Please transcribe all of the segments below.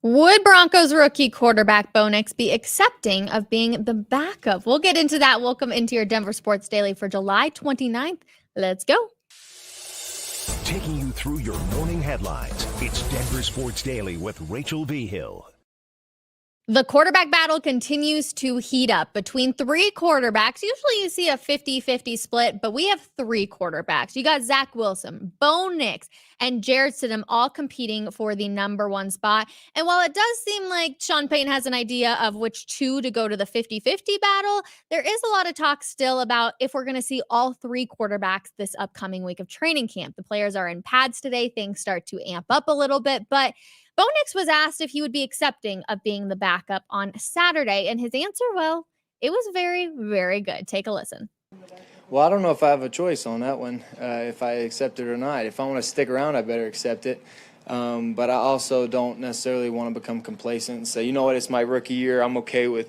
Would Broncos rookie quarterback Bo Nix be accepting of being the backup? We'll get into that. Welcome into your Denver Sports Daily for July 29th. Let's go. Taking you through your morning headlines, it's Denver Sports Daily with Rachel V. Hill. The quarterback battle continues to heat up between three quarterbacks. Usually you see a 50-50 split, but we have three quarterbacks. You got Zach Wilson, Bo Nix, and Jarrett Stidham all competing for the number one spot. And while it does seem like Sean Payton has an idea of which two to go to the 50-50 battle, there is a lot of talk still about if we're going to see all three quarterbacks this upcoming week of training camp. The players are in pads today. Things start to amp up a little bit, but Bo Nix was asked if he would be accepting of being the backup on Saturday, and his answer, well, it was very, very good. Take a listen. Well, I don't know if I have a choice on that one, if I accept it or not. If I want to stick around, I better accept it. But I also don't necessarily want to become complacent and say, you know what, it's my rookie year. I'm okay with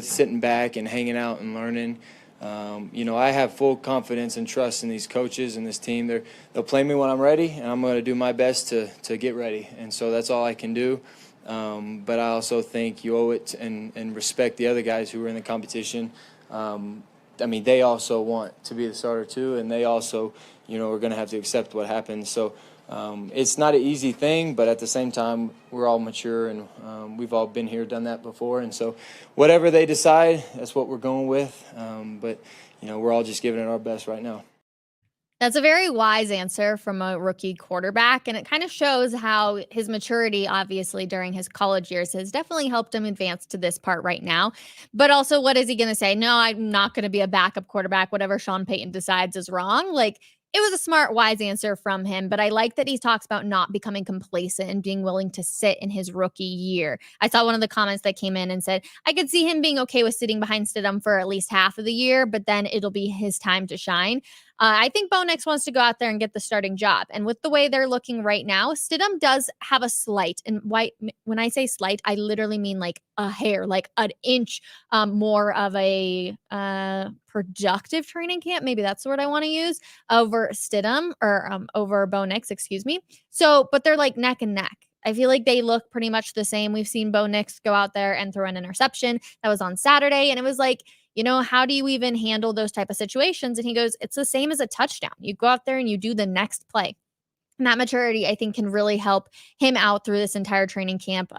sitting back and hanging out and learning. I have full confidence and trust in these coaches and this team. They'll play me when I'm ready, and I'm going to do my best to get ready. And so that's all I can do. But I also think you owe it and respect the other guys who are in the competition. They also want to be the starter too, and they also, are going to have to accept what happens. So it's not an easy thing, but at the same time, we're all mature and we've all been here, done that before. And so whatever they decide, that's what we're going with. But we're all just giving it our best right now. That's a very wise answer from a rookie quarterback, and it kind of shows how his maturity, obviously, during his college years has definitely helped him advance to this part right now. But also, what is he going to say? No, I'm not going to be a backup quarterback. Whatever Sean Payton decides is wrong. It was a smart, wise answer from him, but I like that he talks about not becoming complacent and being willing to sit in his rookie year. I saw one of the comments that came in and said, I could see him being okay with sitting behind Stidham for at least half of the year, but then it'll be his time to shine. I think Bo Nix wants to go out there and get the starting job. And with the way they're looking right now, Stidham does have a slight, and when I say slight, I literally mean like a hair, like an inch more of a productive training camp. Maybe that's the word I want to use over Stidham or over Bo Nix, excuse me. So, but they're like neck and neck. I feel like they look pretty much the same. We've seen Bo Nix go out there and throw an interception. That was on Saturday. And it was like, how do you even handle those type of situations? And he goes, it's the same as a touchdown. You go out there and you do the next play. And that maturity, I think, can really help him out through this entire training camp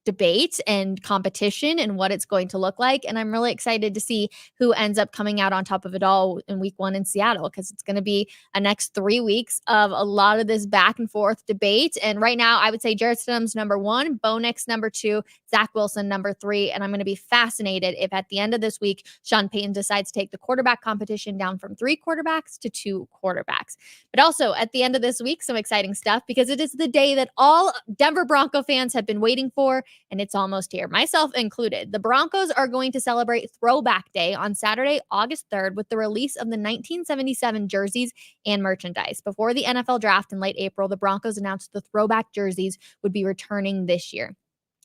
debate and competition and what it's going to look like. And I'm really excited to see who ends up coming out on top of it all in week one in Seattle, because it's going to be a next 3 weeks of a lot of this back and forth debate. And right now, I would say Jarrett Stidham's number one, Bo Nix number two, Zach Wilson number three. And I'm going to be fascinated if at the end of this week, Sean Payton decides to take the quarterback competition down from 3 quarterbacks to 2 quarterbacks. But also at the end of this week, some exciting stuff, because it is the day that all Denver Bronco fans have been waiting for, and it's almost here, myself included. The Broncos are going to celebrate Throwback Day on Saturday, August 3rd, with the release of the 1977 jerseys and merchandise. Before the NFL draft in late April, the Broncos announced the throwback jerseys would be returning this year.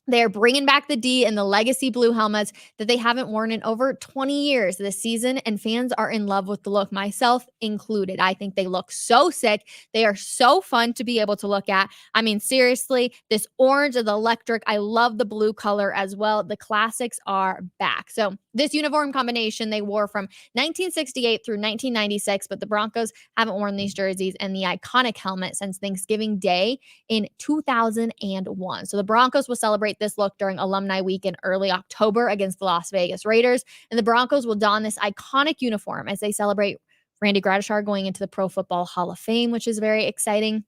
They're bringing back the D and the legacy blue helmets that they haven't worn in over 20 years this season, and fans are in love with the look, myself included. I think they look so sick. They are so fun to be able to look at. I mean, seriously, this orange is electric. I love the blue color as well. The classics are back. So this uniform combination they wore from 1968 through 1996, but the Broncos haven't worn these jerseys and the iconic helmet since Thanksgiving Day in 2001. So the Broncos will celebrate this look during Alumni Week in early October against the Las Vegas Raiders. And the Broncos will don this iconic uniform as they celebrate Randy Gradishar going into the Pro Football Hall of Fame, which is very exciting.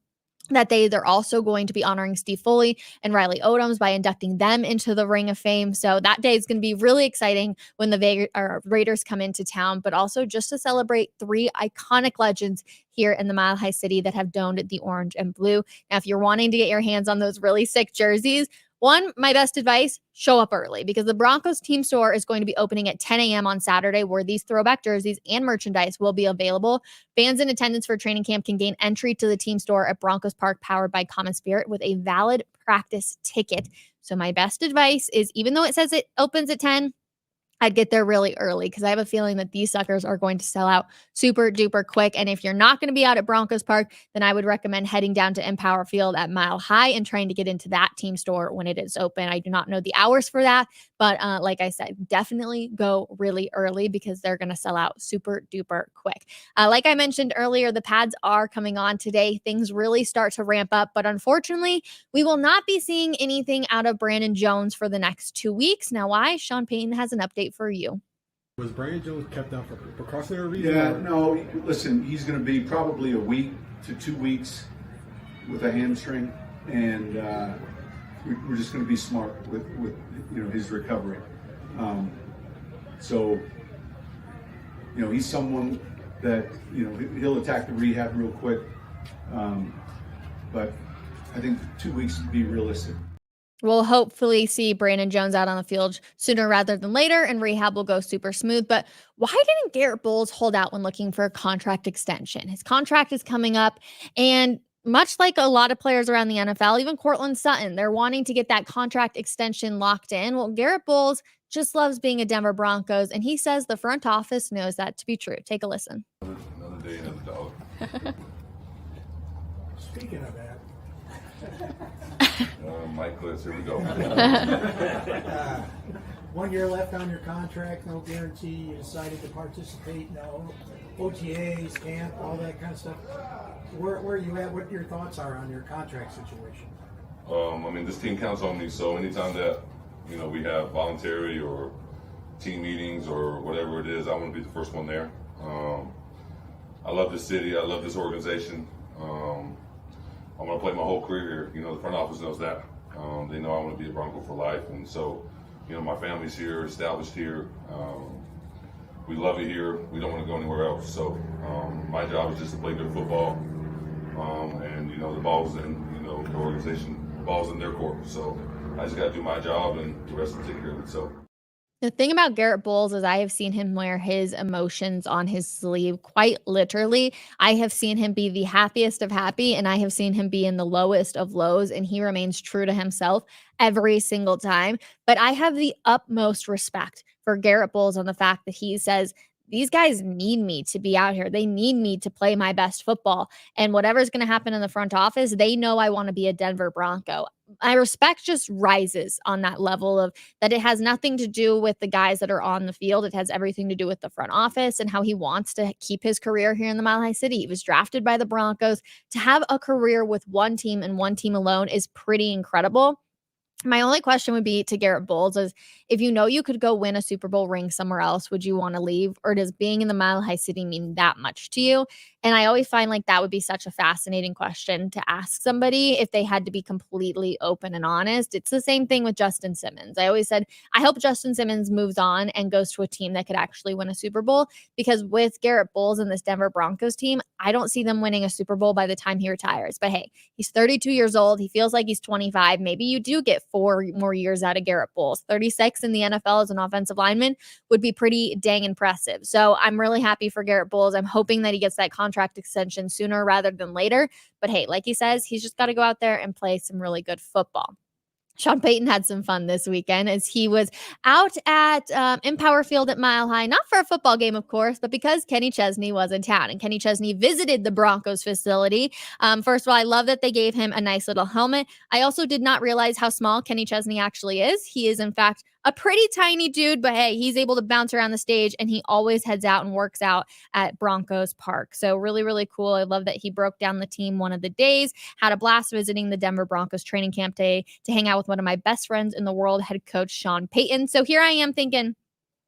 That day, they're also going to be honoring Steve Foley and Riley Odoms by inducting them into the Ring of Fame. So that day is going to be really exciting when the Raiders come into town, but also just to celebrate 3 iconic legends here in the Mile High City that have donned the orange and blue. Now, if you're wanting to get your hands on those really sick jerseys, one, my best advice, show up early, because the Broncos team store is going to be opening at 10 a.m. on Saturday, where these throwback jerseys and merchandise will be available. Fans in attendance for training camp can gain entry to the team store at Broncos Park, powered by Common Spirit, with a valid practice ticket. So my best advice is, even though it says it opens at 10, I'd get there really early because I have a feeling that these suckers are going to sell out super duper quick. And if you're not going to be out at Broncos Park, then I would recommend heading down to Empower Field at Mile High and trying to get into that team store when it is open. I do not know the hours for that, but like I said, definitely go really early because they're going to sell out super duper quick. Like I mentioned earlier, the pads are coming on today. Things really start to ramp up, but unfortunately, we will not be seeing anything out of Brandon Jones for the next 2 weeks. Now, why? Sean Payton has an update for you. Was Brandon Jones kept out for precautionary reasons? Yeah, no, listen, he's going to be probably a week to 2 weeks with a hamstring, and we're just going to be smart with his recovery. So he's someone that he'll attack the rehab real quick, but I think 2 weeks would be realistic. We'll hopefully see Brandon Jones out on the field sooner rather than later, and rehab will go super smooth. But why didn't Garrett Bowles hold out when looking for a contract extension? His contract is coming up, and much like a lot of players around the NFL, even Cortland Sutton, they're wanting to get that contract extension locked in. Well, Garrett Bowles just loves being a Denver Broncos, and he says the front office knows that to be true. Take a listen. Another day, another dollar. Speaking of that, Mike Cliss, here we go. 1 year left on your contract, no guarantee. You decided to participate, no OTAs, camp, all that kind of stuff. Where are you at? What your thoughts are on your contract situation? This team counts on me, so anytime that we have voluntary or team meetings or whatever it is, I want to be the first one there. I love this city. I love this organization. I'm going to play my whole career here. The front office knows that. They know I want to be a Bronco for life. And so, my family's here, established here. We love it here. We don't want to go anywhere else. So my job is just to play good football. And, the ball's in, the organization, the ball's in their court. So I just got to do my job and the rest will take care of it. So. The thing about Garrett Bowles is I have seen him wear his emotions on his sleeve quite literally. I have seen him be the happiest of happy, and I have seen him be in the lowest of lows, and he remains true to himself every single time. But I have the utmost respect for Garrett Bowles on the fact that he says, these guys need me to be out here. They need me to play my best football. And whatever's going to happen in the front office, they know I want to be a Denver Bronco. My respect just rises on that level of that it has nothing to do with the guys that are on the field. It has everything to do with the front office and how he wants to keep his career here in the Mile High City. He was drafted by the Broncos. To have a career with one team and one team alone is pretty incredible. My only question would be to Garrett Bowles is, if you could go win a Super Bowl ring somewhere else, would you want to leave? Or does being in the Mile High City mean that much to you? And I always find like that would be such a fascinating question to ask somebody if they had to be completely open and honest. It's the same thing with Justin Simmons. I always said, I hope Justin Simmons moves on and goes to a team that could actually win a Super Bowl, because with Garrett Bowles and this Denver Broncos team, I don't see them winning a Super Bowl by the time he retires. But hey, he's 32 years old. He feels like he's 25. Maybe you do get 4 more years out of Garrett Bowles. 36 in the NFL as an offensive lineman would be pretty dang impressive. So I'm really happy for Garrett Bowles. I'm hoping that he gets that contract extension sooner rather than later. But hey, like he says, he's just got to go out there and play some really good football. Sean Payton had some fun this weekend as he was out at Empower Field at Mile High, not for a football game, of course, but because Kenny Chesney was in town, and Kenny Chesney visited the Broncos facility. First of all, I love that they gave him a nice little helmet. I also did not realize how small Kenny Chesney actually is. He is, in fact, a pretty tiny dude, but hey, he's able to bounce around the stage, and he always heads out and works out at Broncos Park. So really, really cool. I love that he broke down the team one of the days, had a blast visiting the Denver Broncos training camp day to hang out with one of my best friends in the world, head coach Sean Payton. So here I am thinking,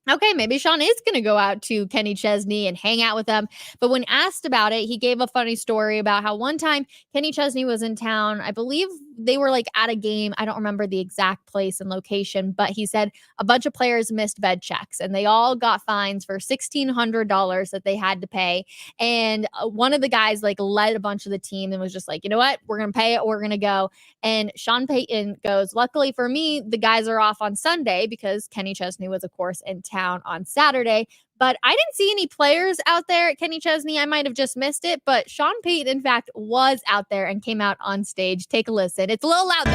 okay, maybe Sean is going to go out to Kenny Chesney and hang out with them. But when asked about it, he gave a funny story about how one time Kenny Chesney was in town. I believe they were like at a game. I don't remember the exact place and location, but he said a bunch of players missed bed checks and they all got fines for $1,600 that they had to pay. And one of the guys like led a bunch of the team and was just like, you know what, we're going to pay it. We're going to go. And Sean Payton goes, luckily for me, the guys are off on Sunday because Kenny Chesney was, of course, in town on Saturday. But I didn't see any players out there at Kenny Chesney. I might have just missed it. But Sean Payton, in fact, was out there and came out on stage. Take a listen. It's a little loud, though.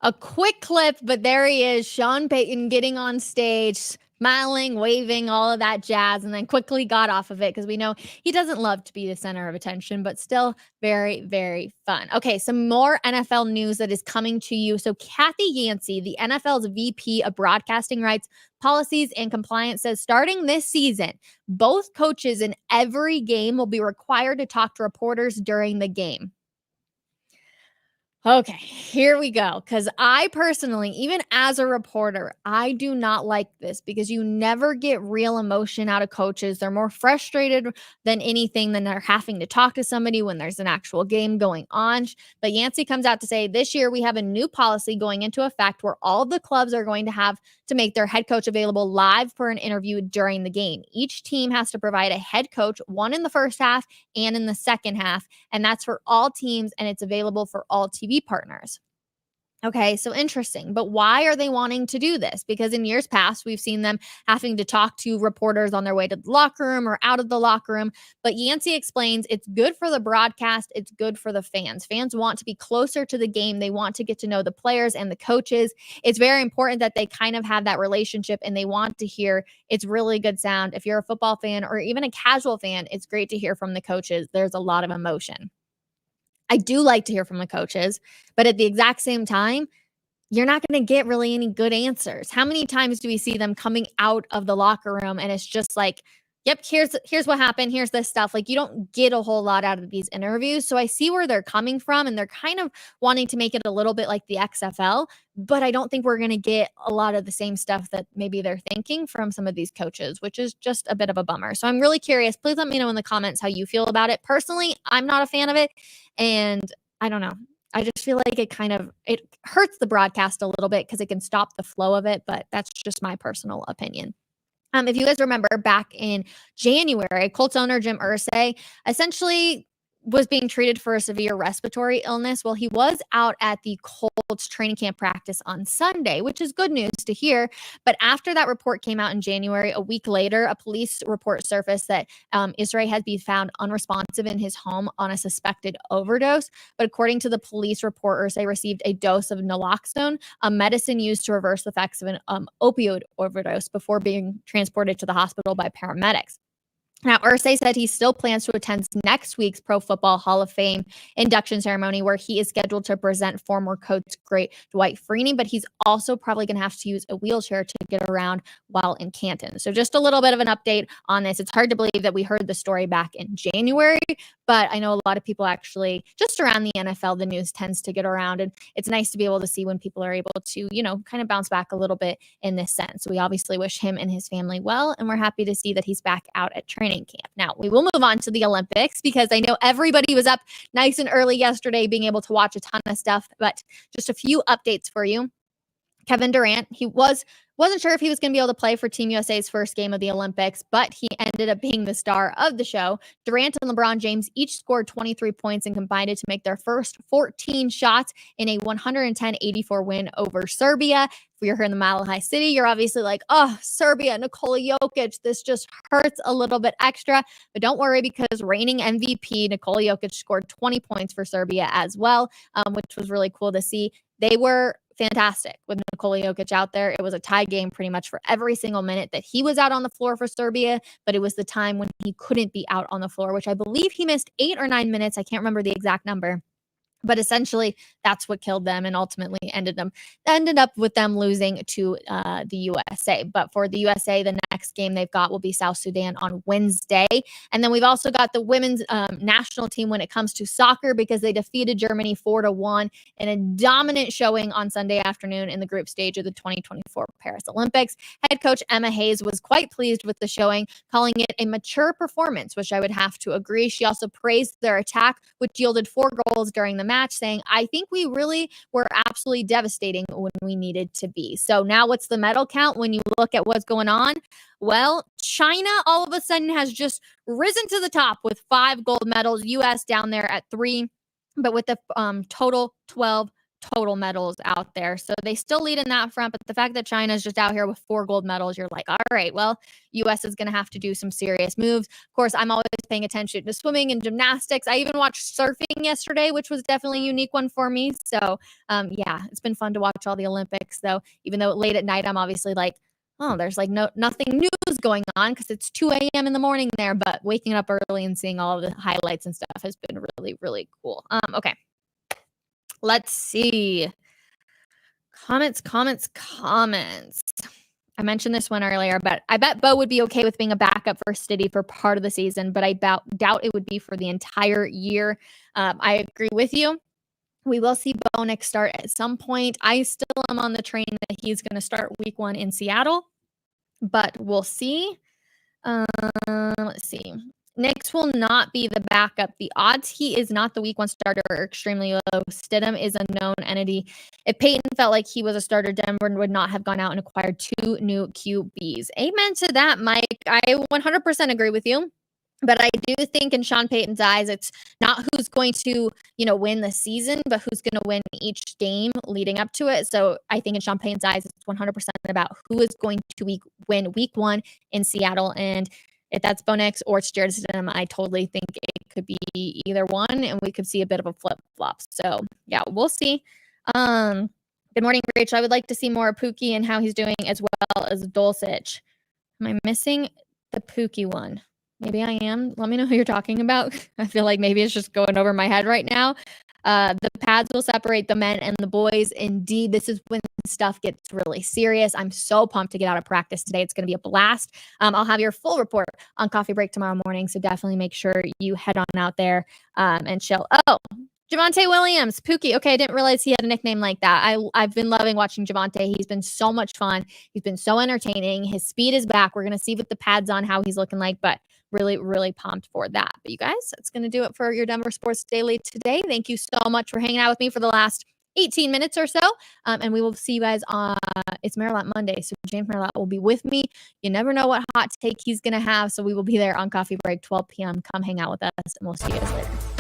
A quick clip, but there he is, Sean Payton getting on stage, smiling, waving, all of that jazz, and then quickly got off of it because we know he doesn't love to be the center of attention, but still very, very fun. Okay, some more NFL news that is coming to you. So Kathy Yancey, the NFL's VP of Broadcasting Rights, Policies, and Compliance, says starting this season, both coaches in every game will be required to talk to reporters during the game. Okay, here we go. Because I personally, even as a reporter, I do not like this because you never get real emotion out of coaches. They're more frustrated than anything than they're having to talk to somebody when there's an actual game going on. But Yancey comes out to say this year we have a new policy going into effect where all the clubs are going to have to make their head coach available live for an interview during the game. Each team has to provide a head coach, one in the first half and in the second half. And that's for all teams, and it's available for all TV partners. Okay, so interesting. But why are they wanting to do this? Because in years past, we've seen them having to talk to reporters on their way to the locker room or out of the locker room. But Yancey explains it's good for the broadcast. It's good for the fans. Fans want to be closer to the game. They want to get to know the players and the coaches. It's very important that they kind of have that relationship and they want to hear it's really good sound. If you're a football fan or even a casual fan, it's great to hear from the coaches. There's a lot of emotion. I do like to hear from the coaches, but at the exact same time, you're not going to get really any good answers. How many times do we see them coming out of the locker room and it's just like, yep, here's what happened. Here's this stuff. Like you don't get a whole lot out of these interviews. So I see where they're coming from and they're kind of wanting to make it a little bit like the XFL, but I don't think we're going to get a lot of the same stuff that maybe they're thinking from some of these coaches, which is just a bit of a bummer. So I'm really curious. Please let me know in the comments how you feel about it. Personally, I'm not a fan of it. And I don't know. I just feel like it hurts the broadcast a little bit because it can stop the flow of it, but that's just my personal opinion. If you guys remember back in January, Colts owner Jim Irsay essentially was being treated for a severe respiratory illness. Well, he was out at the Colts training camp practice on Sunday, which is good news to hear. But after that report came out in January, a week later, a police report surfaced that Irsay had been found unresponsive in his home on a suspected overdose. But according to the police report, Irsay received a dose of naloxone, a medicine used to reverse the effects of an opioid overdose before being transported to the hospital by paramedics. Now, Irsay said he still plans to attend next week's Pro Football Hall of Fame induction ceremony where he is scheduled to present former Colts great Dwight Freeney, but he's also probably going to have to use a wheelchair to get around while in Canton. So just a little bit of an update on this. It's hard to believe that we heard the story back in January, but I know a lot of people actually, just around the NFL, the news tends to get around, and it's nice to be able to see when people are able to, kind of bounce back a little bit in this sense. So we obviously wish him and his family well, and we're happy to see that he's back out at training camp. Now, we will move on to the Olympics because I know everybody was up nice and early yesterday being able to watch a ton of stuff, but just a few updates for you. Kevin Durant, he wasn't sure if he was going to be able to play for Team USA's first game of the Olympics, but he ended up being the star of the show. Durant and LeBron James each scored 23 points and combined to make their first 14 shots in a 110-84 win over Serbia. If you're here in the Mile High City, you're obviously like, oh, Serbia, Nikola Jokic, this just hurts a little bit extra. But don't worry because reigning MVP Nikola Jokic scored 20 points for Serbia as well, which was really cool to see. They were fantastic with Nikola Jokic out there. It was a tie game pretty much for every single minute that he was out on the floor for Serbia, but it was the time when he couldn't be out on the floor, which I believe he missed 8 or 9 minutes. I can't remember the exact number. But essentially, that's what killed them and ultimately ended up with them losing to the USA. But for the USA, the next game they've got will be South Sudan on Wednesday. And then we've also got the women's national team when it comes to soccer because they defeated Germany 4-1 in a dominant showing on Sunday afternoon in the group stage of the 2024 Paris Olympics. Head coach Emma Hayes was quite pleased with the showing, calling it a mature performance, which I would have to agree. She also praised their attack, which yielded 4 goals during the match, saying, I think we really were absolutely devastating when we needed to be. So now what's the medal count when you look at what's going on? Well, China all of a sudden has just risen to the top with 5 gold medals, US down there at 3, but with the total 12 total medals out there. So they still lead in that front, but the fact that China's just out here with 4 gold medals, you're like, all right, well, US is going to have to do some serious moves. Of course, I'm always paying attention to swimming and gymnastics. I even watched surfing yesterday, which was definitely a unique one for me. So yeah, it's been fun to watch all the Olympics, though. Even though late at night, I'm obviously like, oh, there's like nothing news going on because it's 2 a.m. in the morning there, but waking up early and seeing all of the highlights and stuff has been really, really cool. Okay. Let's see. Comments. I mentioned this one earlier, but I bet Bo would be okay with being a backup for Stiddy for part of the season, but I doubt it would be for the entire year. I agree with you. We will see Bo Nix start at some point. I still am on the train that he's going to start week 1 in Seattle, but we'll see. Let's see. Nix will not be the backup. The odds he is not the week 1 starter are extremely low. Stidham is a known entity. If Payton felt like he was a starter, Denver would not have gone out and acquired 2 new QBs. Amen to that, Mike. I 100% agree with you. But I do think in Sean Payton's eyes, it's not who's going to, win the season, but who's going to win each game leading up to it. So I think in Sean Payton's eyes, it's 100% about who is going to win week 1 in Seattle. And if that's Bo Nix or it's Jared Stidham, I totally think it could be either one, and we could see a bit of a flip-flop. So, yeah, we'll see. Good morning, Rachel. I would like to see more of Pookie and how he's doing as well as Dulcich. Am I missing the Pookie one? Maybe I am. Let me know who you're talking about. I feel like maybe it's just going over my head right now. The pads will separate the men and the boys. Indeed, this is when stuff gets really serious. I'm so pumped to get out of practice today. It's going to be a blast. I'll have your full report on Coffee Break tomorrow morning, so definitely make sure you head on out there and chill. Oh, Javonte Williams, Pookie. Okay, I didn't realize he had a nickname like that. I've been loving watching Javonte. He's been so much fun. He's been so entertaining. His speed is back. We're going to see with the pads on how he's looking like, but really, really pumped for that. But you guys, that's going to do it for your Denver Sports Daily today. Thank you so much for hanging out with me for the last 18 minutes or so. And we will see you guys on, it's Merrilat Monday. So James Merrilat will be with me. You never know what hot take he's going to have. So we will be there on Coffee Break, 12 p.m. Come hang out with us, and we'll see you guys later.